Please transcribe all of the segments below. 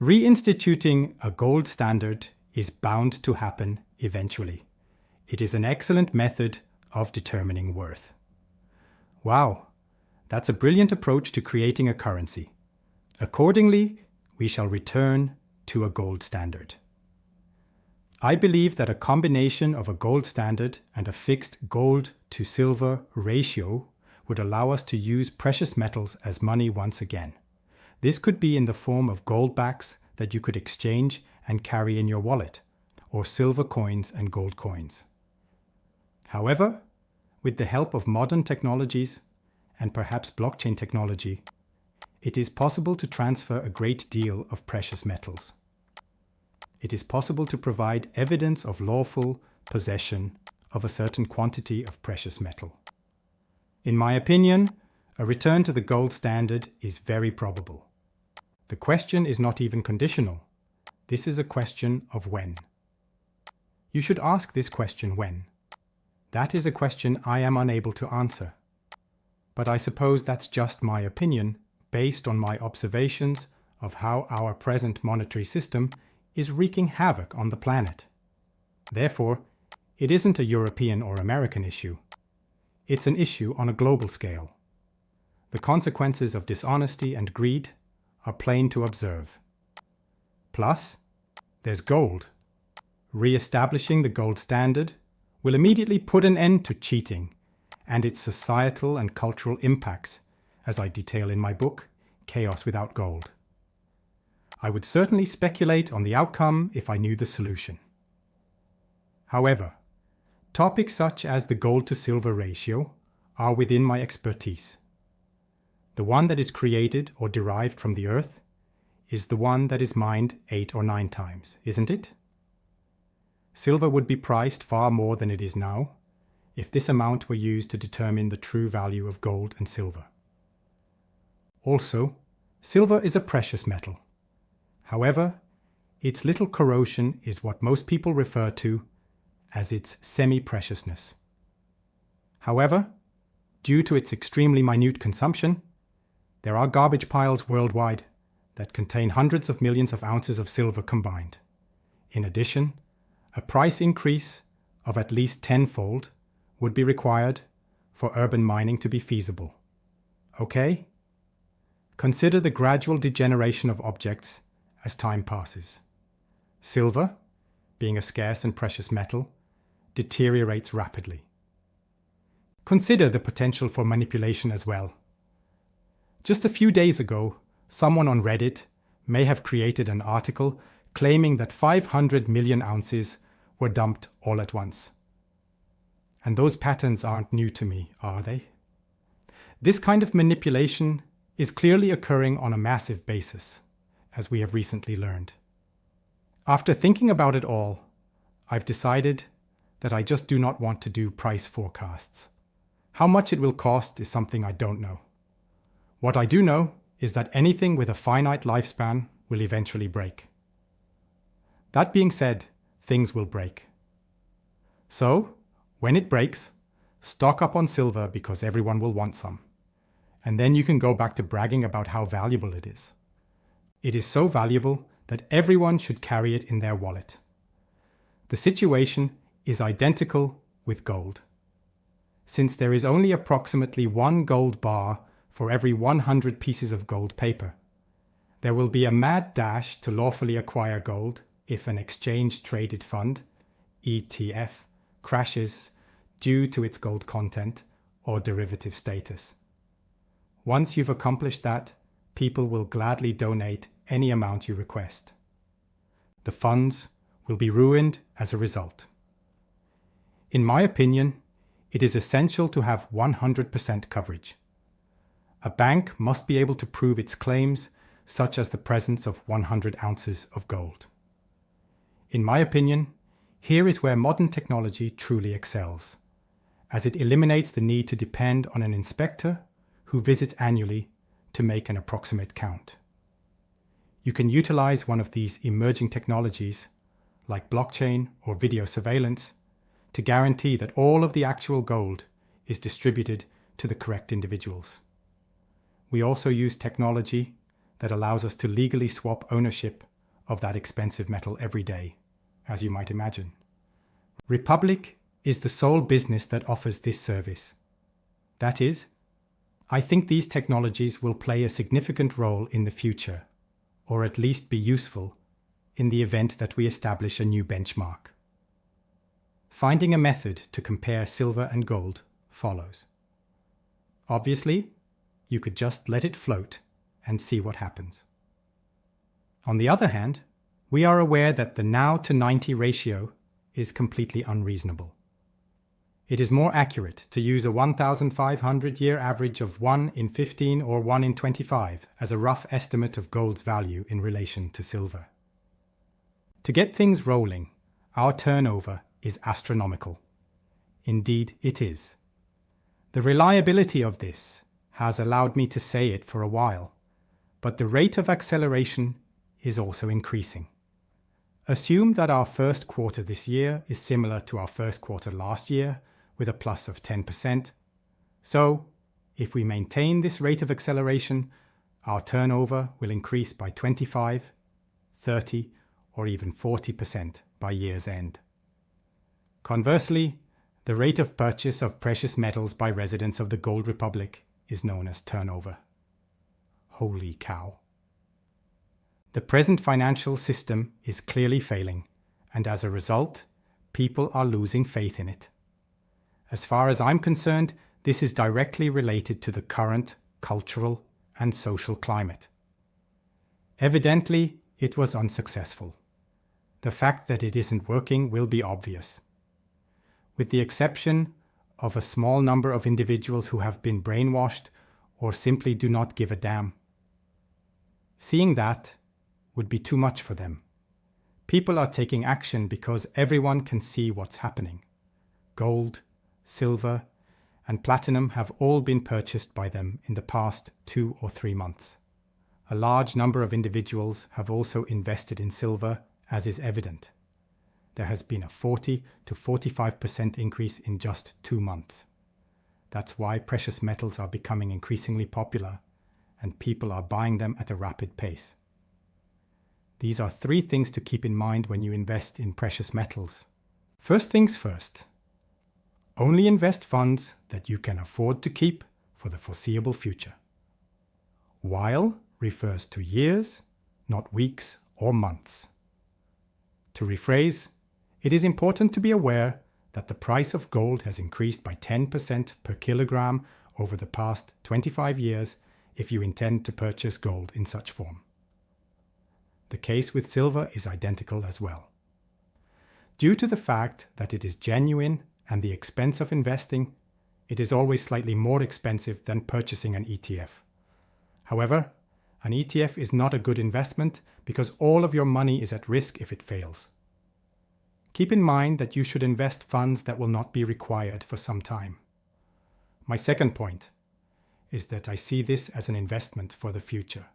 Reinstituting a gold standard is bound to happen eventually. It is an excellent method of determining worth. Wow, that's a brilliant approach to creating a currency. Accordingly, we shall return to a gold standard. I believe that a combination of a gold standard and a fixed gold to silver ratio would allow us to use precious metals as money once again. This could be in the form of gold backs that you could exchange and carry in your wallet, or silver coins and gold coins. However, with the help of modern technologies, and perhaps blockchain technology, it is possible to transfer a great deal of precious metals. It is possible to provide evidence of lawful possession of a certain quantity of precious metal. In my opinion, a return to the gold standard is very probable. The question is not even conditional. This is a question of when. You should ask this question when. That is a question I am unable to answer. But I suppose that's just my opinion, based on my observations of how our present monetary system is wreaking havoc on the planet. Therefore, it isn't a European or American issue. It's an issue on a global scale. The consequences of dishonesty and greed are plain to observe. Plus, there's gold. Re-establishing the gold standard will immediately put an end to cheating and its societal and cultural impacts, as I detail in my book, Chaos Without Gold. I would certainly speculate on the outcome if I knew the solution. However, topics such as the gold to silver ratio are within my expertise. The one that is created or derived from the earth is the one that is mined 8 or 9 times, isn't it? Silver would be priced far more than it is now if this amount were used to determine the true value of gold and silver. Also, silver is a precious metal. However, its little corrosion is what most people refer to as its semi-preciousness. However, due to its extremely minute consumption, there are garbage piles worldwide that contain hundreds of millions of ounces of silver combined. In addition, a price increase of at least tenfold would be required for urban mining to be feasible. Okay? Consider the gradual degeneration of objects as time passes. Silver, being a scarce and precious metal, deteriorates rapidly. Consider the potential for manipulation as well. Just a few days ago, someone on Reddit may have created an article claiming that 500 million ounces were dumped all at once. And those patterns aren't new to me, are they? This kind of manipulation is clearly occurring on a massive basis, as we have recently learned. After thinking about it all, I've decided that I just do not want to do price forecasts. How much it will cost is something I don't know. What I do know is that anything with a finite lifespan will eventually break. That being said, things will break. So, when it breaks, stock up on silver because everyone will want some. And then you can go back to bragging about how valuable it is. It is so valuable that everyone should carry it in their wallet. The situation is identical with gold. Since there is only approximately 1 gold bar for every 100 pieces of gold paper, there will be a mad dash to lawfully acquire gold if an exchange-traded fund, ETF, crashes due to its gold content or derivative status. Once you've accomplished that, people will gladly donate any amount you request. The funds will be ruined as a result. In my opinion, it is essential to have 100% coverage. A bank must be able to prove its claims, such as the presence of 100 ounces of gold. In my opinion, here is where modern technology truly excels, as it eliminates the need to depend on an inspector who visits annually to make an approximate count. You can utilize one of these emerging technologies, like blockchain or video surveillance, to guarantee that all of the actual gold is distributed to the correct individuals. We also use technology that allows us to legally swap ownership of that expensive metal every day, as you might imagine. Republic is the sole business that offers this service. That is, I think these technologies will play a significant role in the future, or at least be useful in the event that we establish a new benchmark. Finding a method to compare silver and gold follows. Obviously, you could just let it float and see what happens. On the other hand, we are aware that the now to 90 ratio is completely unreasonable. It is more accurate to use a 1,500-year average of 1 in 15 or 1 in 25 as a rough estimate of gold's value in relation to silver. To get things rolling, our turnover is astronomical. Indeed, it is. The reliability of this has allowed me to say it for a while, but the rate of acceleration is also increasing. Assume that our first quarter this year is similar to our first quarter last year, with a plus of 10%. So, if we maintain this rate of acceleration, our turnover will increase by 25, 30, or even 40% by year's end. Conversely, the rate of purchase of precious metals by residents of the Gold Republic is known as turnover. Holy cow. The present financial system is clearly failing, and as a result, people are losing faith in it. As far as I'm concerned, this is directly related to the current cultural and social climate. Evidently, it was unsuccessful. The fact that it isn't working will be obvious. With the exception of a small number of individuals who have been brainwashed or simply do not give a damn. Seeing that would be too much for them. People are taking action because everyone can see what's happening. Gold, silver, and platinum have all been purchased by them in the past 2 or 3 months. A large number of individuals have also invested in silver, as is evident. There has been a 40 to 45% increase in just 2 months. That's why precious metals are becoming increasingly popular, and people are buying them at a rapid pace. These are 3 things to keep in mind when you invest in precious metals. First things first. Only invest funds that you can afford to keep for the foreseeable future. While refers to years, not weeks or months. To rephrase, it is important to be aware that the price of gold has increased by 10% per kilogram over the past 25 years if you intend to purchase gold in such form. The case with silver is identical as well. Due to the fact that it is genuine and the expense of investing, it is always slightly more expensive than purchasing an ETF. However, an ETF is not a good investment because all of your money is at risk if it fails. Keep in mind that you should invest funds that will not be required for some time. My second point is that I see this as an investment for the future.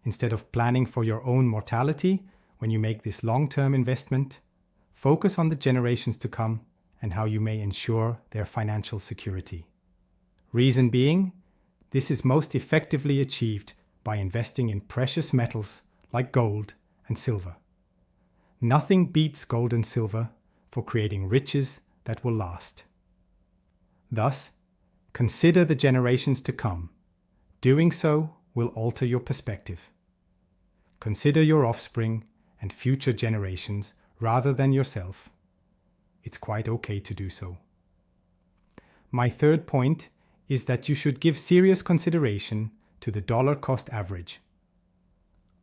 Instead of planning for your own mortality when you make this long-term investment, focus on the generations to come and how you may ensure their financial security. Reason being, this is most effectively achieved by investing in precious metals like gold and silver. Nothing beats gold and silver for creating riches that will last. Thus, consider the generations to come. Doing so will alter your perspective. Consider your offspring and future generations rather than yourself. It's quite okay to do so. My third point is that you should give serious consideration to the dollar cost average.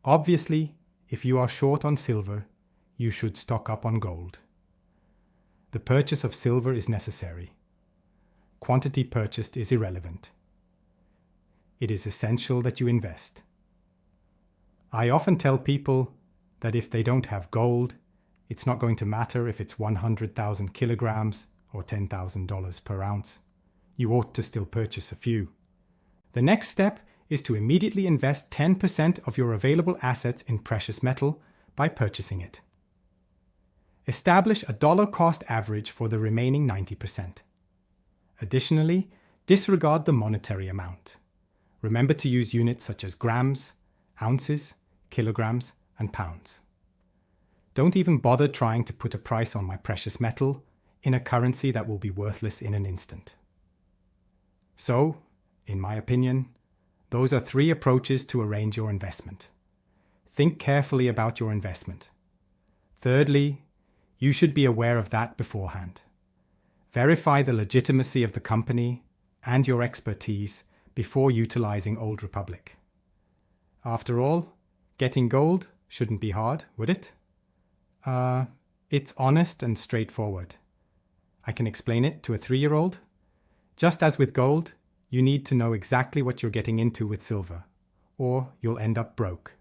Obviously, if you are short on silver, you should stock up on gold. The purchase of silver is necessary. Quantity purchased is irrelevant. It is essential that you invest. I often tell people that if they don't have gold, it's not going to matter if it's 100,000 kilograms or $10,000 per ounce. You ought to still purchase a few. The next step is to immediately invest 10% of your available assets in precious metal by purchasing it. Establish a dollar cost average for the remaining 90%. Additionally, disregard the monetary amount. Remember to use units such as grams, ounces, kilograms, and pounds. Don't even bother trying to put a price on my precious metal in a currency that will be worthless in an instant. So, in my opinion, those are 3 approaches to arrange your investment. Think carefully about your investment. Thirdly, you should be aware of that beforehand. Verify the legitimacy of the company and your expertise before utilizing Old Republic. After all, getting gold shouldn't be hard, would it? It's honest and straightforward. I can explain it to a 3-year-old. Just as with gold, you need to know exactly what you're getting into with silver, or you'll end up broke.